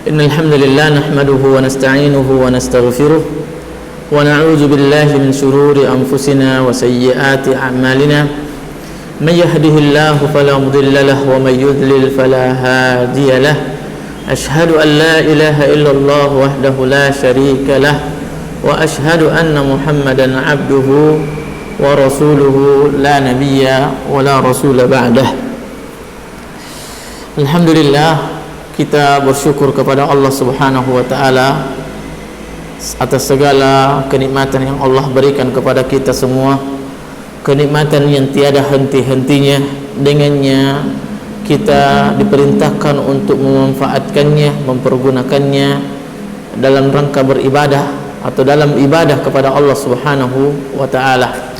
إن الحمد لله نحمده ونستعينه ونستغفره ونعوذ بالله من شرور أنفسنا وسيئات أعمالنا من يهده الله فلا مضل له ومن يضلل فلا هادي له أشهد أن لا إله إلا الله وحده لا شريك له وأشهد أن محمدا عبده ورسوله لا نبي ولا رسول بعده. Alhamdulillah, kita bersyukur kepada Allah Subhanahu wa taala atas segala kenikmatan yang Allah berikan kepada kita semua, kenikmatan yang tiada henti-hentinya. Dengannya kita diperintahkan untuk memanfaatkannya, mempergunakannya dalam rangka beribadah atau dalam ibadah kepada Allah Subhanahu wa taala.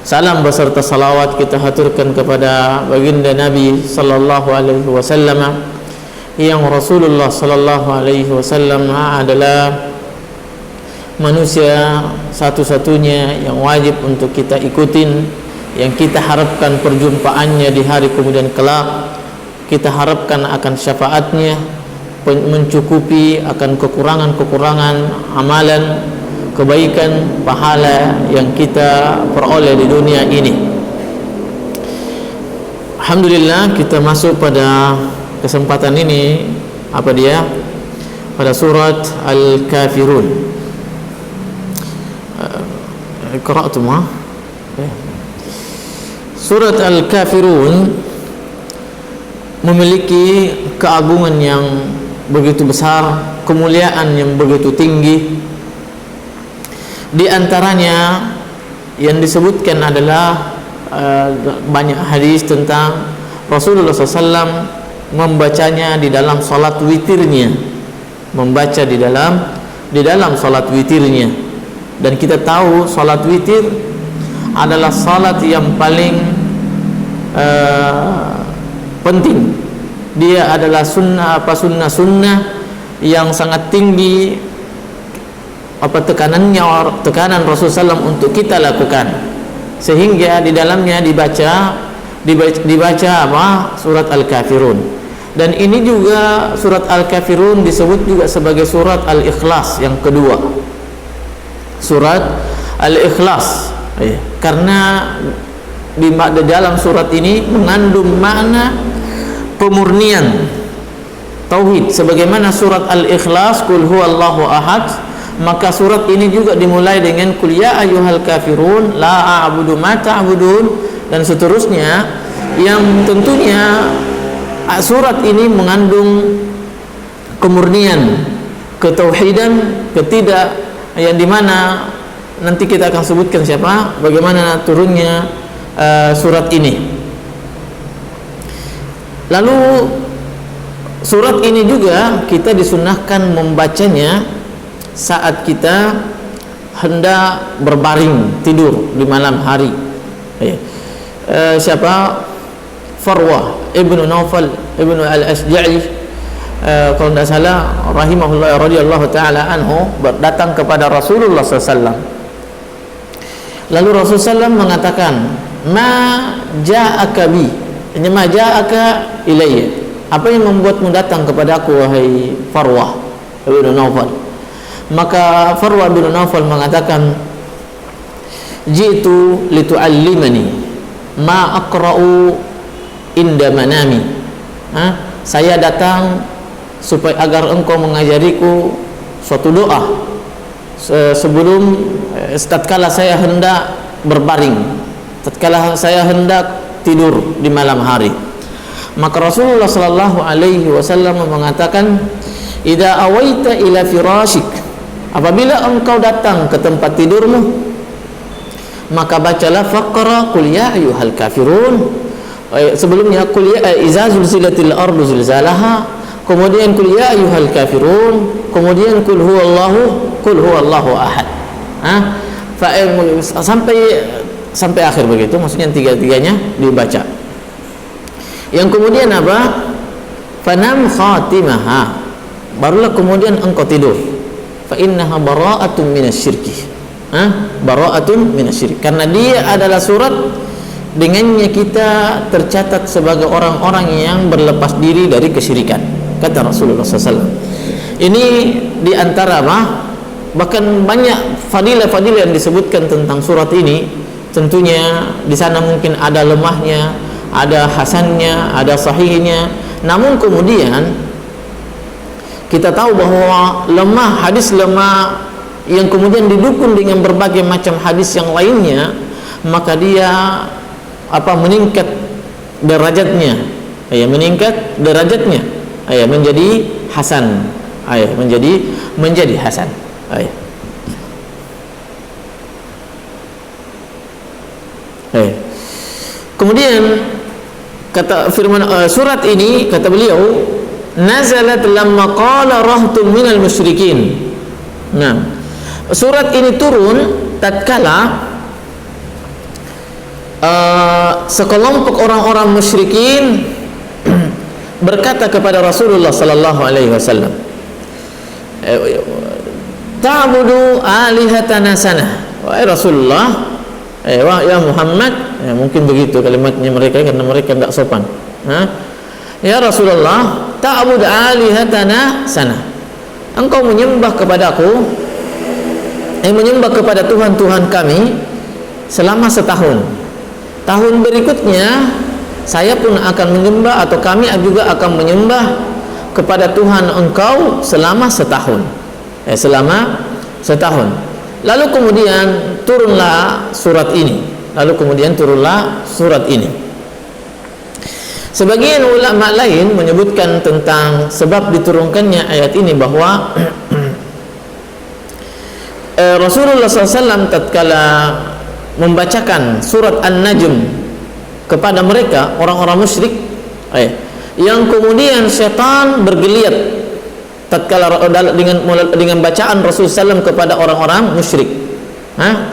Salam beserta salawat kita haturkan kepada baginda Nabi sallallahu alaihi wasallam, yang Rasulullah sallallahu alaihi wasallam adalah manusia satu-satunya yang wajib untuk kita ikutin, yang kita harapkan perjumpaannya di hari kemudian kelak. Kita harapkan akan syafaatnya, mencukupi akan kekurangan-kekurangan amalan, kebaikan, pahala yang kita peroleh di dunia ini. Alhamdulillah, kita masuk pada kesempatan ini pada surat Al-Kafirun. Qara'tum ha? Surat Al-Kafirun memiliki keagungan yang begitu besar, kemuliaan yang begitu tinggi. Di antaranya yang disebutkan adalah banyak hadis tentang Rasulullah SAW membacanya di dalam salat witirnya, membaca di dalam salat witirnya. Dan kita tahu salat witir adalah salat yang paling penting. Dia adalah sunnah yang sangat tinggi tekanan Rasulullah SAW untuk kita lakukan, sehingga di dalamnya dibaca surat Al-Kafirun. Dan ini juga surat Al-Kafirun disebut juga sebagai surat Al-Ikhlas yang kedua, surat Al-Ikhlas, karena di dalam surat ini mengandung makna pemurnian tauhid. Sebagaimana surat Al-Ikhlas qul huwallahu ahad, maka surat ini juga dimulai dengan qul ya ayyuhal kafirun la a'budu ma ta'budun dan seterusnya, yang tentunya surat ini mengandung kemurnian, ketauhidan, yang dimana nanti kita akan sebutkan bagaimana turunnya surat ini. Lalu surat ini juga kita disunahkan membacanya saat kita hendak berbaring tidur di malam hari. Farwah ibnu Naufal ibnu al-Asja'i, kalau tidak salah, rahimahullah radhiyallahu taala anhu, datang kepada Rasulullah SAW. Lalu Rasulullah SAW mengatakan, ma ja'aka bi, ma ja'aka ilayya, apa yang membuatmu datang kepada aku wahai Farwah ibnu Naufal? Maka Farwah ibnu Naufal mengatakan, jitu litu'allimani ma aqra'u inda manami. Saya datang supaya agar engkau mengajariku suatu doa sebelum tatkala saya hendak berbaring, tatkala saya hendak tidur di malam hari. Maka Rasulullah sallallahu alaihi wasallam mengatakan, idza awaita ila firashik, apabila engkau datang ke tempat tidurmu, maka bacalah faqra qul ya ayyuhal kafirun. Sebelumnya qul ya iza zulzilatil ardu zilzalaha, kemudian qul ya ayyuhal kafirun, kemudian qul huwallahu ahad. Sampai akhir begitu, maksudnya tiga-tiganya dibaca. Yang kemudian apa? Fanam khatimaha, barulah kemudian engkau tidur. Fa innaha bara'atun minasyirki. Bara'atun minasyirki, karena dia adalah surat dengannya kita tercatat sebagai orang-orang yang berlepas diri dari kesyirikan, kata Rasulullah SAW. Ini di antara bahkan banyak fadilah-fadilah yang disebutkan tentang surat ini. Tentunya di sana mungkin ada lemahnya, ada hasannya, ada sahihnya. Namun kemudian kita tahu bahwa hadis lemah yang kemudian didukung dengan berbagai macam hadis yang lainnya, maka dia meningkat derajatnya, meningkat derajatnya, menjadi hasan, menjadi hasan. Kemudian kata firman surat ini, kata beliau, nazalat lamma qala rahtun minal musyrikin. Nah, surat ini turun tatkala sekelompok orang-orang musyrikin berkata kepada Rasulullah sallallahu alaihi wasallam, ta'budu alihatana sana. Wahai Rasulullah, ya Muhammad, mungkin begitu kalimatnya mereka karena mereka tidak sopan. Ya Rasulullah, ta'budu alihatana sana. Engkau menyembah kepadaku, menyembah kepada Tuhan-Tuhan kami selama setahun. Tahun berikutnya saya pun akan menyembah, atau kami juga akan menyembah kepada Tuhan engkau selama setahun. Selama setahun. Lalu kemudian turunlah surat ini. Sebagian ulama lain menyebutkan tentang sebab diturunkannya ayat ini bahwa Rasulullah SAW tatkala membacakan surat An-Najm kepada mereka, orang-orang musyrik, yang kemudian setan bergeliat tatkala dengan bacaan Rasulullah SAW kepada orang-orang musyrik,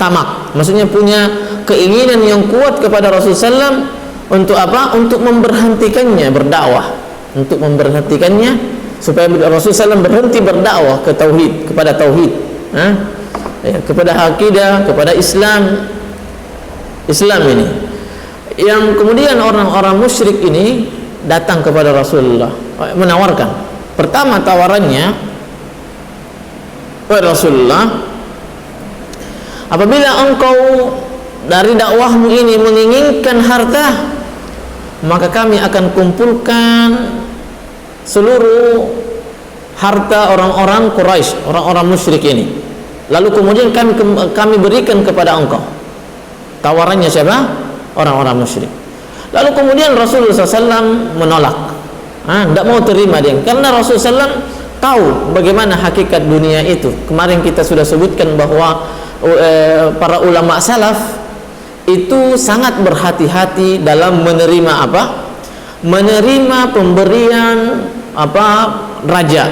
tamak, maksudnya punya keinginan yang kuat kepada Rasulullah SAW untuk untuk memberhentikannya berdakwah, supaya Rasulullah SAW berhenti berdakwah ke tauhid, kepada tauhid, kepada akidah, kepada Islam ini. Yang kemudian orang-orang musyrik ini datang kepada Rasulullah menawarkan. Pertama tawarannya, wahai Rasulullah, apabila engkau dari dakwahmu ini menginginkan harta, maka kami akan kumpulkan seluruh harta orang-orang Quraisy, orang-orang musyrik ini. Lalu kemudian kami berikan kepada engkau. Tawarannya siapa? Orang-orang musyrik. Lalu kemudian Rasulullah SAW menolak, tidak mau terima dia, karena Rasulullah SAW tahu bagaimana hakikat dunia itu. Kemarin kita sudah sebutkan bahwa para ulama salaf itu sangat berhati-hati dalam menerima menerima pemberian raja,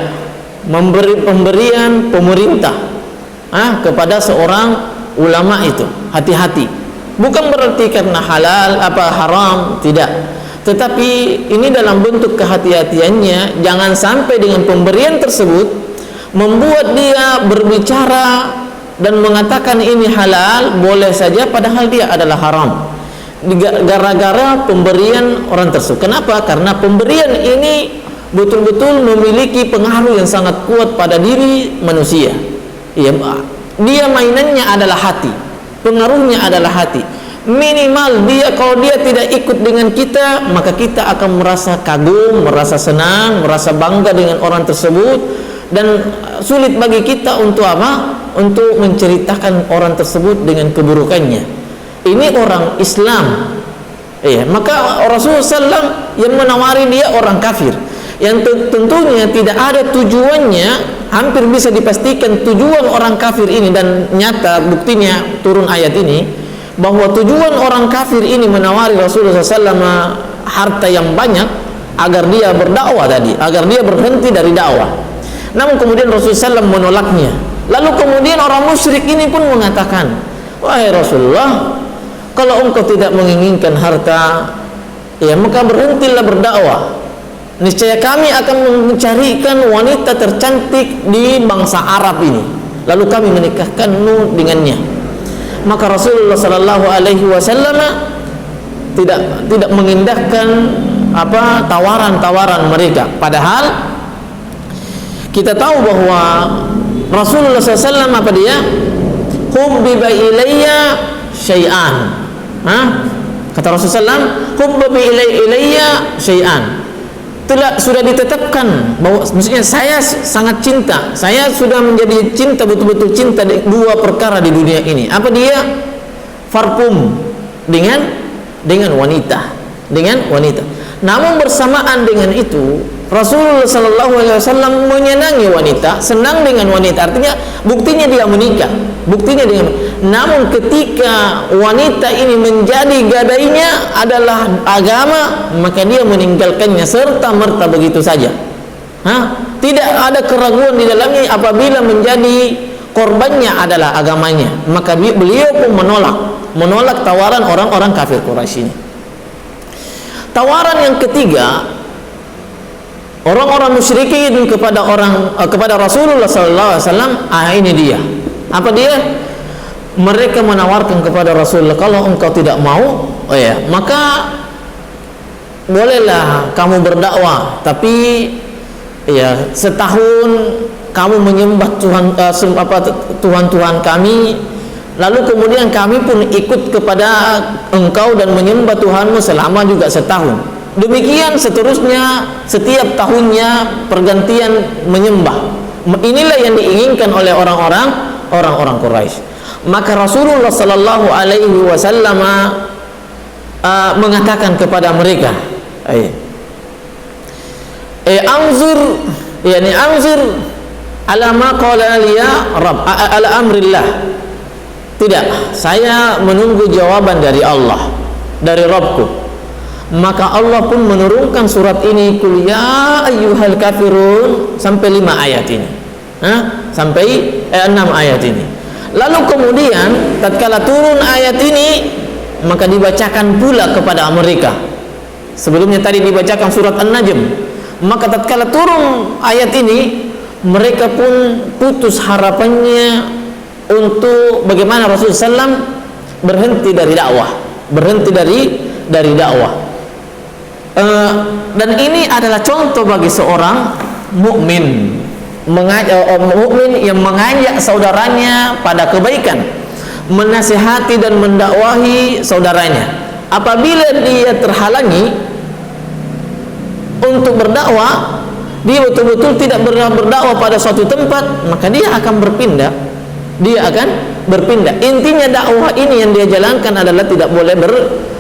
memberi pemberian pemerintah kepada seorang ulama itu. Hati-hati. Bukan berarti karena halal haram, tidak, tetapi ini dalam bentuk kehati-hatiannya. Jangan sampai dengan pemberian tersebut membuat dia berbicara dan mengatakan ini halal, boleh saja, padahal dia adalah haram, gara-gara pemberian orang tersebut. Kenapa? Karena pemberian ini betul-betul memiliki pengaruh yang sangat kuat pada diri manusia. Dia mainannya adalah hati, pengaruhnya adalah hati. Minimal kalau dia tidak ikut dengan kita, maka kita akan merasa kagum, merasa senang, merasa bangga dengan orang tersebut, dan sulit bagi kita untuk untuk menceritakan orang tersebut dengan keburukannya. Ini orang Islam, maka Rasulullah SAW yang menawari dia orang kafir, yang tentunya tidak ada tujuannya. Hampir bisa dipastikan tujuan orang kafir ini, dan nyata buktinya turun ayat ini, bahwa tujuan orang kafir ini menawari Rasulullah SAW harta yang banyak agar dia berdakwah tadi, agar dia berhenti dari dakwah. Namun kemudian Rasulullah SAW menolaknya. Lalu kemudian orang musyrik ini pun mengatakan, wahai Rasulullah, kalau engkau tidak menginginkan harta, maka berhentilah berdakwah. Niscaya kami akan mencarikan wanita tercantik di bangsa Arab ini, lalu kami menikahkanmu dengannya. Maka Rasulullah Sallallahu Alaihi Wasallam tidak mengindahkan tawaran-tawaran mereka. Padahal kita tahu bahwa Rasulullah SAW apa dia? Hubbiba ilayya syai'an. Kata Rasulullah SAW, hubbiba ilayya syai'an. Sudah ditetapkan bahwa maksudnya saya sangat cinta, saya sudah menjadi cinta, betul-betul cinta dua perkara di dunia ini. Apa dia? Parfum dengan wanita, Namun bersamaan dengan itu Rasulullah SAW menyenangi wanita, senang dengan wanita. Artinya buktinya dia menikah, namun ketika wanita ini menjadi gadainya adalah agama, maka dia meninggalkannya serta merta begitu saja. Tidak ada keraguan di dalamnya. Apabila menjadi korbannya adalah agamanya, maka beliau pun menolak tawaran orang-orang kafir Quraisy ini. Tawaran yang ketiga, orang-orang musyrikin kepada Rasulullah SAW, ini dia. Apa dia? Mereka menawarkan kepada Rasulullah, kalau engkau tidak mau, maka bolehlah kamu berdakwah, tapi setahun kamu menyembah Tuhan kami, lalu kemudian kami pun ikut kepada engkau dan menyembah Tuhanmu selama juga setahun. Demikian seterusnya, setiap tahunnya pergantian menyembah. Inilah yang diinginkan oleh orang-orang Quraisy. Maka Rasulullah sallallahu alaihi wasallam mengatakan kepada mereka, anzur ala ma qala liya rabb ala amrillah. Tidak, saya menunggu jawaban dari Allah, dari Rabbku. Maka Allah pun menurunkan surat ini, Qul ya ayyuhal kafirun, sampai 5 ayat ini. Sampai 6 ayat ini. Lalu kemudian tatkala turun ayat ini, maka dibacakan pula kepada mereka. Sebelumnya tadi dibacakan surat An-Najm. Maka tatkala turun ayat ini, mereka pun putus harapannya untuk bagaimana Rasulullah SAW berhenti dari dakwah. Dan ini adalah contoh bagi seorang mukmin yang mengajak saudaranya pada kebaikan, menasihati dan mendakwahi saudaranya. Apabila dia terhalangi untuk berdakwah, dia betul-betul tidak berdakwah pada suatu tempat, maka dia akan berpindah. Intinya dakwah ini yang dia jalankan adalah tidak boleh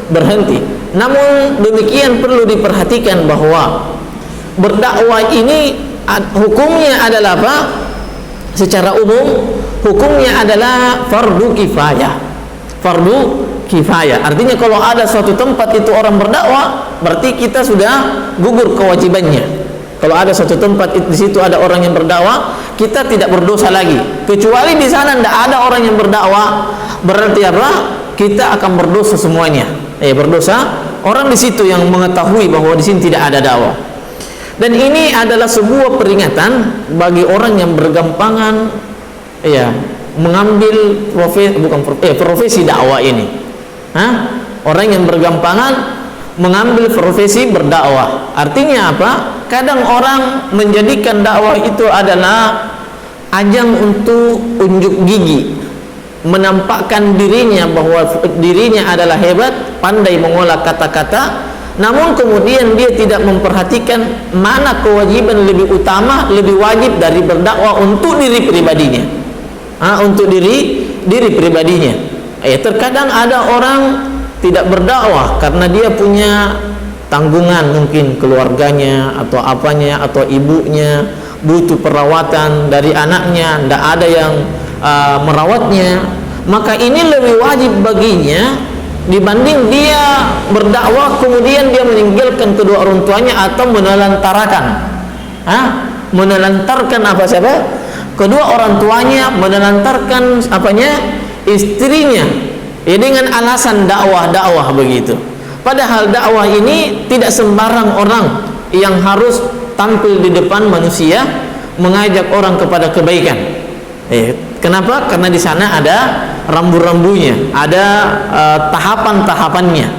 berhenti. Namun demikian perlu diperhatikan bahwa berdakwah ini hukumnya adalah apa? Secara umum hukumnya adalah fardu kifayah. Artinya kalau ada suatu tempat itu orang berdakwah, berarti kita sudah gugur kewajibannya. Kalau ada suatu tempat di situ ada orang yang berdakwah, kita tidak berdosa lagi. Kecuali di sana tidak ada orang yang berdakwah, berarti apa? Kita akan berdosa semuanya. Berdosa orang di situ yang mengetahui bahwa di sini tidak ada dakwah. Dan ini adalah sebuah peringatan bagi orang yang bergampangan mengambil profesi dakwah ini. Orang yang bergampangan mengambil profesi berdakwah. Artinya apa? Kadang orang menjadikan dakwah itu adalah ajang untuk unjuk gigi, menampakkan dirinya bahwa dirinya adalah hebat, pandai mengolah kata-kata, namun kemudian dia tidak memperhatikan mana kewajiban lebih utama, lebih wajib dari berdakwah untuk diri pribadinya. Untuk diri pribadinya. Terkadang ada orang tidak berdakwah karena dia punya tanggungan, mungkin keluarganya atau apanya atau ibunya butuh perawatan dari anaknya, tidak ada yang merawatnya, maka ini lebih wajib baginya dibanding dia berdakwah kemudian dia meninggalkan kedua orang tuanya atau menelantarkan kedua orang tuanya, menelantarkan istrinya dengan alasan dakwah begitu. Padahal dakwah ini tidak sembarang orang yang harus tampil di depan manusia mengajak orang kepada kebaikan. Kenapa? Karena di sana ada rambu-rambunya, ada tahapan-tahapannya.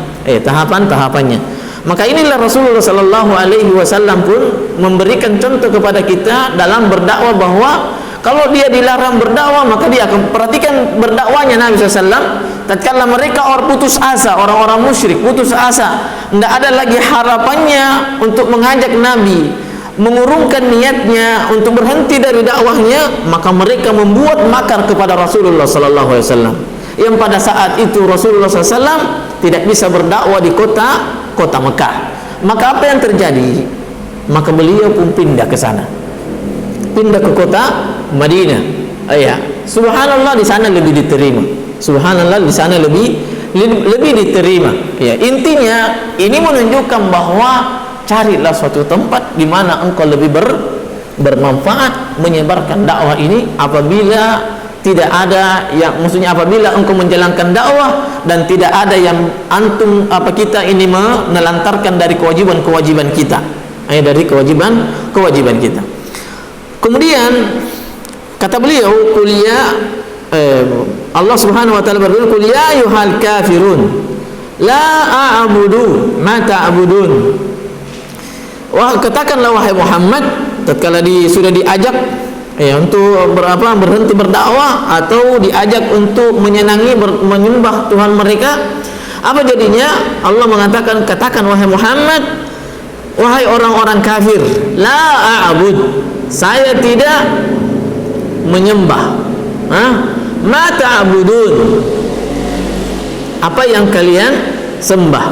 Maka inilah Rasulullah sallallahu alaihi wasallam pun memberikan contoh kepada kita dalam berdakwah, bahwa kalau dia dilarang berdakwah, maka dia akan perhatikan berdakwahnya Nabi SAW. Tatkala mereka putus asa, orang-orang musyrik putus asa, tidak ada lagi harapannya untuk mengajak Nabi, mengurungkan niatnya untuk berhenti dari dakwahnya, maka mereka membuat makar kepada Rasulullah sallallahu alaihi wasallam. Yang pada saat itu Rasulullah SAW tidak bisa berdakwah di kota Mekah. Maka apa yang terjadi? Maka beliau pun pindah ke sana, pindah ke kota Madinah. Subhanallah, di sana lebih diterima. Subhanallah, di sana lebih diterima. Intinya ini menunjukkan bahwa carilah suatu tempat di mana engkau lebih bermanfaat menyebarkan dakwah ini. Apabila tidak ada yang, maksudnya apabila engkau menjalankan dakwah dan tidak ada yang kita ini menelantarkan dari kewajiban kita, dari kewajiban kita. Kemudian kata beliau, Allah Subhanahu wa taala berfirman, "Qul ya ayyuhal kafirun la a'budu ma ta'budun." Wah, katakanlah wahai Muhammad, tatkala sudah diajak untuk berhenti berdakwah atau diajak untuk menyembah Tuhan mereka, apa jadinya? Allah mengatakan, katakan wahai Muhammad, wahai orang-orang kafir, la a'bud, saya tidak menyembah ma ta'budun, apa yang kalian sembah,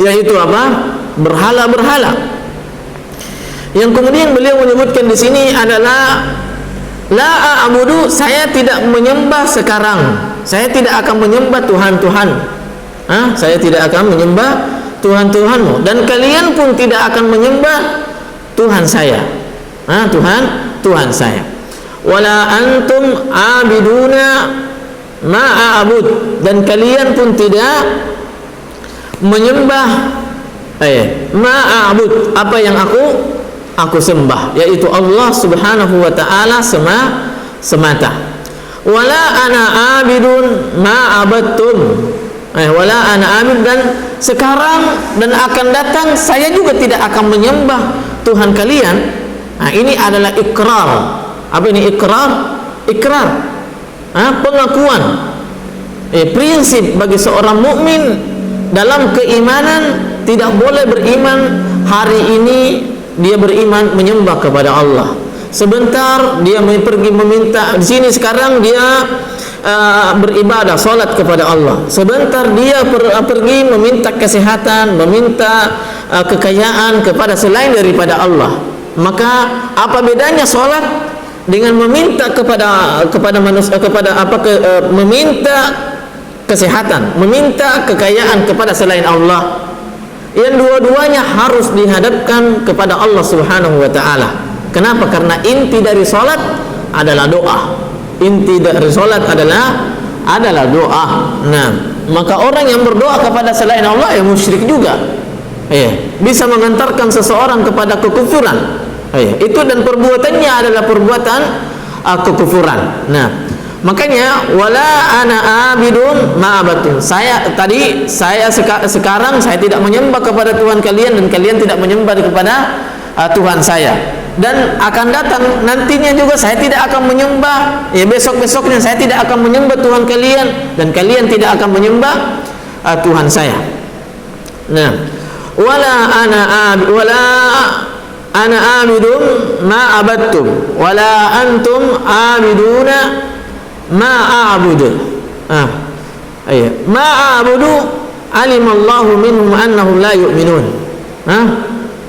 yaitu apa? Berhala-berhala. Yang kemudian beliau menyebutkan di sini adalah la a'budu, saya tidak menyembah sekarang, saya tidak akan menyembah Tuhan-Tuhan, saya tidak akan menyembah Tuhan-Tuhanmu, dan kalian pun tidak akan menyembah Tuhan saya, Tuhan saya. Wala antum abiduna ma a'bud, dan kalian pun tidak menyembah ma a'bud, apa yang aku sembah, yaitu Allah Subhanahu wa taala semata. Wala ana abidun ma abattum, wala ana abid, dan sekarang dan akan datang saya juga tidak akan menyembah Tuhan kalian. Ini adalah ikrar. Apa ini ikrar? Ikrar, pengakuan, prinsip bagi seorang mukmin dalam keimanan. Tidak boleh beriman hari ini dia beriman menyembah kepada Allah, sebentar dia pergi meminta di sini, sekarang dia beribadah salat kepada Allah, sebentar dia pergi meminta kesehatan, meminta kekayaan kepada selain daripada Allah. Maka apa bedanya salat dengan meminta kepada manusia, meminta kesehatan, meminta kekayaan kepada selain Allah? Yang dua-duanya harus dihadapkan kepada Allah Subhanahu wa taala. Kenapa? Karena inti dari salat adalah doa. Inti dari salat adalah doa. Nah, maka orang yang berdoa kepada selain Allah musyrik juga. Bisa mengantarkan seseorang kepada kekufuran. Itu, dan perbuatannya adalah perbuatan kekufuran. Nah, makanya wala ana abidun ma abattum, saya sekarang saya tidak menyembah kepada Tuhan kalian, dan kalian tidak menyembah kepada Tuhan saya, dan akan datang nantinya juga saya tidak akan menyembah, besok-besoknya saya tidak akan menyembah Tuhan kalian, dan kalian tidak akan menyembah Tuhan saya. Nah, wala ana abidun ma abattum wala antum abiduna ma a'budu. Ma a'budu alimallahu minhum annahum la yu'minun.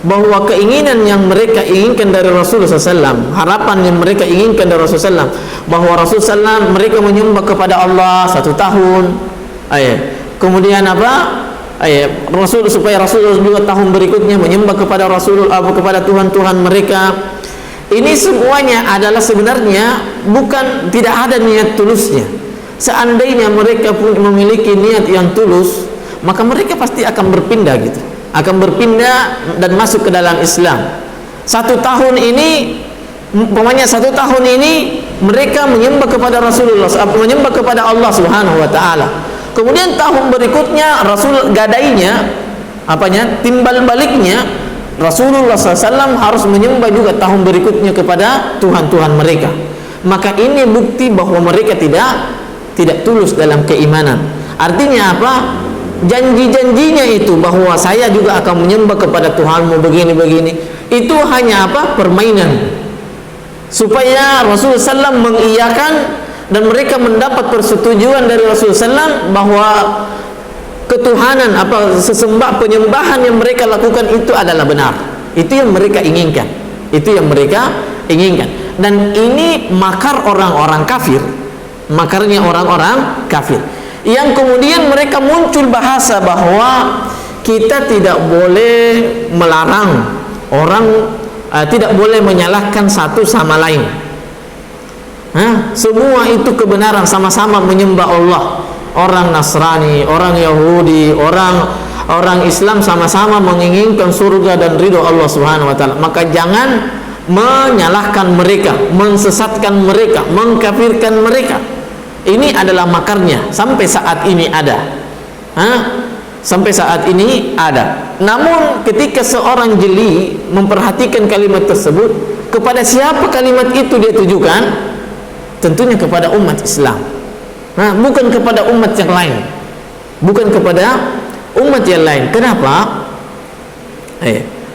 Bahwa keinginan yang mereka inginkan dari Rasulullah SAW, harapan yang mereka inginkan dari Rasulullah SAW, bahwa Rasulullah SAW mereka menyembah kepada Allah 1 tahun. Kemudian apa? Supaya Rasulullah juga tahun berikutnya menyembah kepada kepada Tuhan-Tuhan mereka. Ini semuanya adalah sebenarnya tidak ada niat tulusnya. Seandainya mereka pun memiliki niat yang tulus, maka mereka pasti akan berpindah dan masuk ke dalam Islam. 1 tahun ini, umpamanya 1 tahun ini mereka menyembah kepada Rasulullah, menyembah kepada Allah Subhanahu wa taala. Kemudian tahun berikutnya Rasul gadainya apanya, timbal baliknya Rasulullah SAW harus menyembah juga tahun berikutnya kepada Tuhan-Tuhan mereka. Maka ini bukti bahwa mereka tidak tulus dalam keimanan. Artinya apa? Janji-janjinya itu bahwa saya juga akan menyembah kepada Tuhanmu begini-begini, itu hanya apa? Permainan, supaya Rasulullah SAW mengiyakan dan mereka mendapat persetujuan dari Rasulullah SAW bahwa ketuhanan penyembahan yang mereka lakukan itu adalah benar. Itu yang mereka inginkan. Dan ini makar orang-orang kafir. Makarnya orang-orang kafir. Yang kemudian mereka muncul bahasa bahwa kita tidak boleh melarang orang, tidak boleh menyalahkan satu sama lain. Semua itu kebenaran, sama-sama menyembah Allah. Orang Nasrani, orang Yahudi, orang Islam sama-sama menginginkan surga dan ridho Allah Subhanahu wa taala. Maka jangan menyalahkan mereka, mensesatkan mereka, mengkafirkan mereka. Ini adalah makarnya sampai saat ini ada. Sampai saat ini ada. Namun ketika seorang jeli memperhatikan kalimat tersebut, kepada siapa kalimat itu dia tujukan? Tentunya kepada umat Islam. Bukan kepada umat yang lain. Bukan kepada umat yang lain. Kenapa?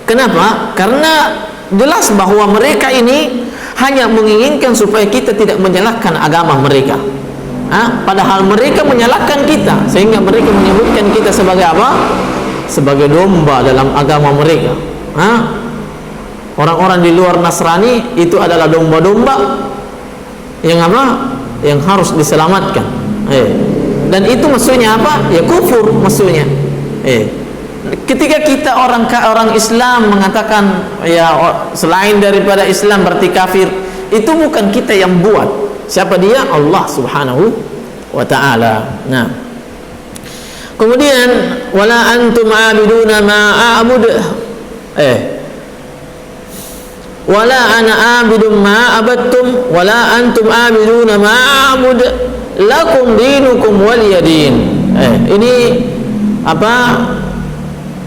Kenapa? Karena jelas bahwa mereka ini hanya menginginkan supaya kita tidak menyalahkan agama mereka. Padahal mereka menyalahkan kita, sehingga mereka menyebutkan kita sebagai apa? Sebagai domba dalam agama mereka. Orang-orang di luar Nasrani itu adalah domba-domba yang apa? Yang harus diselamatkan. Dan itu maksudnya apa? Ya kufur maksudnya. Ketika kita orang Islam mengatakan ya selain daripada Islam berarti kafir, itu bukan kita yang buat. Siapa dia? Allah Subhanahu wa ta'ala. Nah, kemudian wala antum abiduna ma a'bud, wala ana abidum ma abattum wala antum abiduna ma a'bud lakum dinukum waliyadin. Ini apa?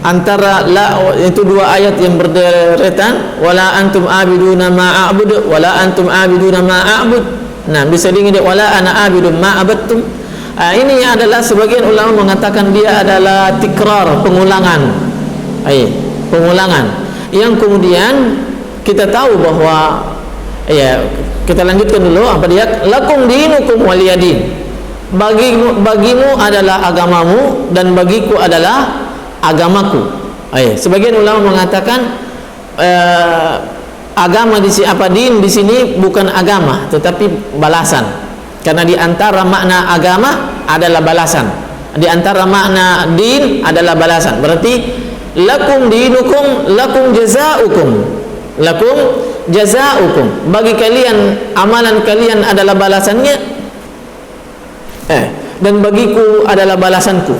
Antara itu dua ayat yang berderet-deretan. Wala antum abiduna ma a'bud wala antum abiduna ma a'bud. Nah, bisa diingat wala ana abidum ma abattum. Ini adalah sebagian ulama mengatakan dia adalah tikrar, pengulangan. Pengulangan. Yang kemudian kita tahu bahwa kita lanjutkan dulu apa dia? Lakum dinukum waliyadin. Bagimu adalah agamamu dan bagiku adalah agamaku. Sebagian ulama mengatakan agama di sini din di sini bukan agama tetapi balasan. Karena di antara makna agama adalah balasan. Di antara makna din adalah balasan. Berarti lakum dinukum lakum jazaukum. Lakum jazaukum. Bagi kalian amalan kalian adalah balasannya. Dan bagiku adalah balasanku.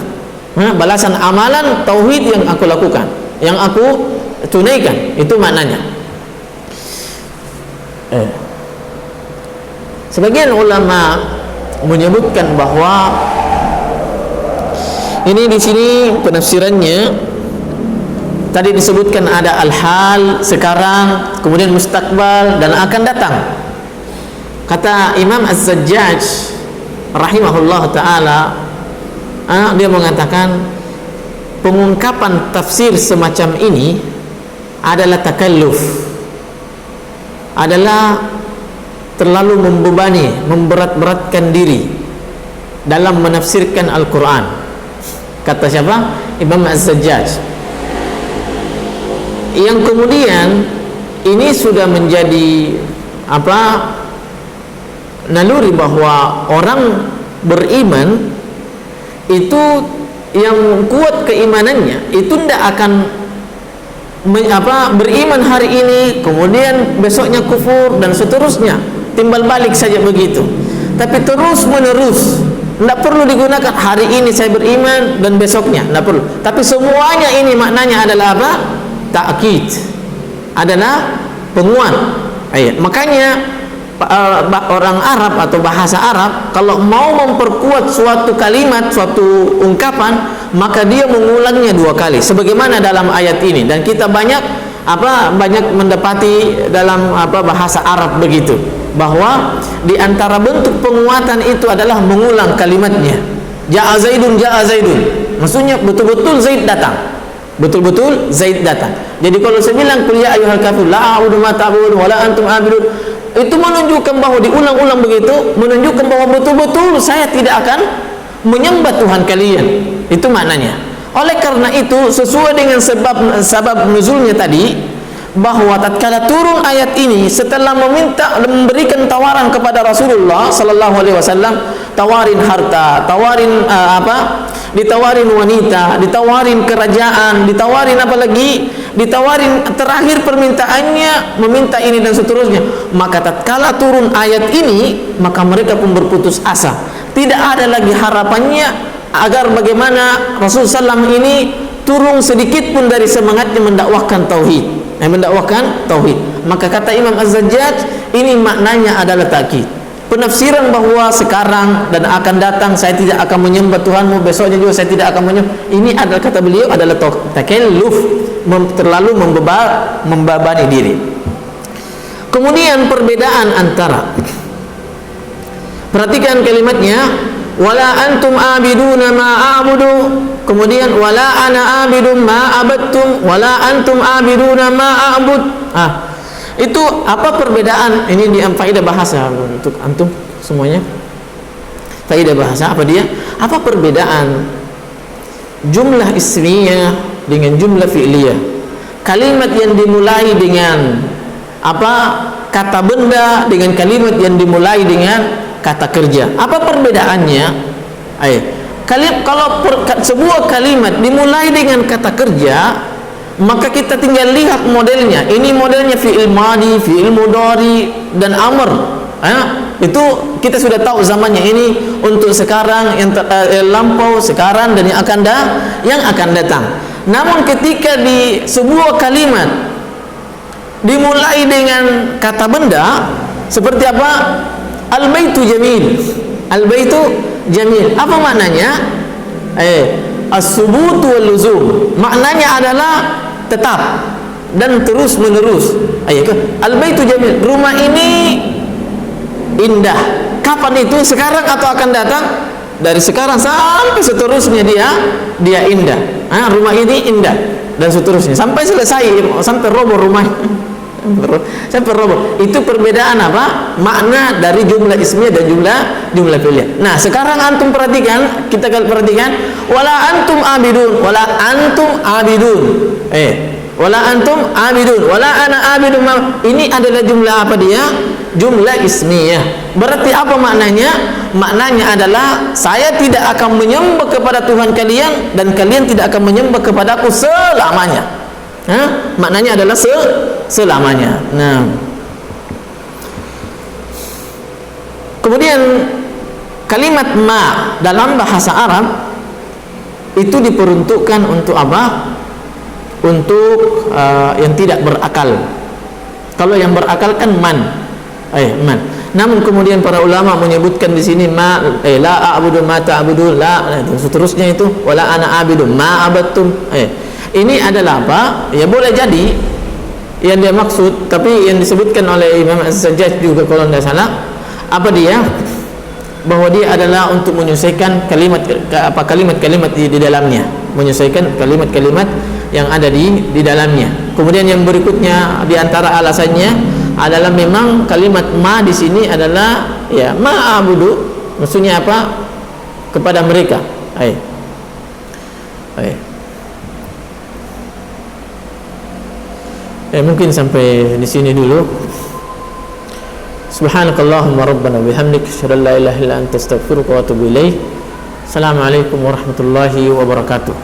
Balasan amalan tauhid yang aku lakukan, yang aku tunaikan, itu maknanya. Sebagian ulama menyebutkan bahwa ini di sini penafsirannya tadi disebutkan ada al-hal, sekarang, kemudian mustaqbal dan akan datang. Kata Imam Az-Zajjaj rahimahullah ta'ala, dia mengatakan pengungkapan tafsir semacam ini adalah takalluf, adalah terlalu membebani, memberat-beratkan diri dalam menafsirkan Al-Quran. Kata siapa? Imam Az-Zajjaj. Yang kemudian ini sudah menjadi apa? Naluri bahwa orang beriman itu yang kuat keimanannya itu tidak akan beriman hari ini kemudian besoknya kufur dan seterusnya, timbal balik saja begitu, tapi terus menerus. Tidak perlu digunakan hari ini saya beriman dan besoknya, tidak perlu. Tapi semuanya ini maknanya adalah apa? Ta'kid, adalah penguat. Makanya orang Arab atau bahasa Arab kalau mau memperkuat suatu kalimat, suatu ungkapan, maka dia mengulangnya 2 kali sebagaimana dalam ayat ini. Dan kita banyak mendapati dalam bahasa Arab begitu, bahwa di antara bentuk penguatan itu adalah mengulang kalimatnya. Ja'a Zaidun, ja'a Zaidun, maksudnya betul-betul Zaid datang, betul-betul Zaid datang. Jadi kalau saya bilang qul ya ayyuhal kafirun la a'budu ma ta'budun wa la antum a'budun, itu menunjukkan bahwa diulang-ulang begitu, menunjukkan bahwa betul-betul saya tidak akan menyembah Tuhan kalian. Itu maknanya. Oleh karena itu, sesuai dengan sebab nuzulnya tadi, bahwa tatkala turun ayat ini setelah memberikan tawaran kepada Rasulullah sallallahu alaihi wasallam, tawarin harta, tawarin ditawarin wanita, ditawarin kerajaan, ditawarin apa lagi, ditawarin terakhir permintaannya meminta ini dan seterusnya. Maka tatkala turun ayat ini, maka mereka pun berputus asa. Tidak ada lagi harapannya agar bagaimana Rasulullah SAW ini turun sedikit pun dari semangatnya mendakwahkan tauhid. Mendakwahkan tauhid. Maka kata Imam Az-Zajjaj, ini maknanya adalah takkid. Penafsiran bahwa sekarang dan akan datang saya tidak akan menyembah Tuhanmu, besoknya juga saya tidak akan menyembah. Ini adalah, kata beliau, adalah takalluf, terlalu membebani diri. Kemudian perbedaan antara, perhatikan kalimatnya, wala antum abiduna ma a'budu, kemudian wala ana abidum ma abattum, wala antum abiduna ma a'bud. Itu apa perbedaan? Ini di faedah bahasa untuk antum semuanya. Faedah bahasa apa dia? Apa perbedaan jumlah ismiyah dengan jumlah fi'liyah? Kalimat yang dimulai dengan kata benda dengan kalimat yang dimulai dengan kata kerja. Apa perbedaannya? Kalau sebuah kalimat dimulai dengan kata kerja, maka kita tinggal lihat modelnya. Ini modelnya fi'il madi, fi'il mudhari, dan amr. Itu kita sudah tahu zamannya ini untuk sekarang, yang lampau, sekarang, dan yang akan datang. Namun ketika di sebuah kalimat dimulai dengan kata benda, seperti apa? Al-baitu jamil. Al-baitu jamil. Apa maknanya? As-subutu wal luzum. Maknanya adalah tetap dan terus menerus. Al-baitu jamil. Rumah ini indah. Kapan itu? Sekarang atau akan datang? Dari sekarang sampai seterusnya dia indah. Rumah ini indah dan seterusnya sampai selesai, sampai roboh rumah. Sampai roboh. Itu perbedaan apa? Makna dari jumlah ismiyah dan jumlah fi'liyah. Nah, sekarang antum perhatikan, kita perhatikan, wala antum abidun, wala antum abidun. Wala antum abidun, wala ana abidun. Ini adalah jumlah apa dia? Jumlah ismiyah. Berarti apa maknanya? Maknanya adalah saya tidak akan menyembah kepada Tuhan kalian dan kalian tidak akan menyembah kepadaku selamanya. Maknanya adalah selamanya. Nah, kemudian kalimat ma dalam bahasa Arab itu diperuntukkan untuk apa? Untuk yang tidak berakal. Kalau yang berakal kan man. Namun kemudian para ulama menyebutkan di sini ma, la a'budu ma ta'budu, la, seterusnya itu wala ana a'budu ma abattum. Ini adalah apa? Ya boleh jadi yang dia maksud, tapi yang disebutkan oleh Imam Az-Zajjaj juga kalau tidak salah, apa dia? Bahwa dia adalah untuk menyesuaikan kalimat-kalimat di dalamnya, menyesuaikan kalimat-kalimat yang ada di dalamnya. Kemudian yang berikutnya di antara alasannya adalah memang kalimat ma di sini adalah ya ma'abudu, maksudnya apa? Kepada mereka. Mungkin sampai di sini dulu. Subhanakallahumma rabbana bihamdik, asyhadu an la ilaha illa anta, astaghfiruka wa atubu ilaik. Assalamualaikum warahmatullahi wabarakatuh.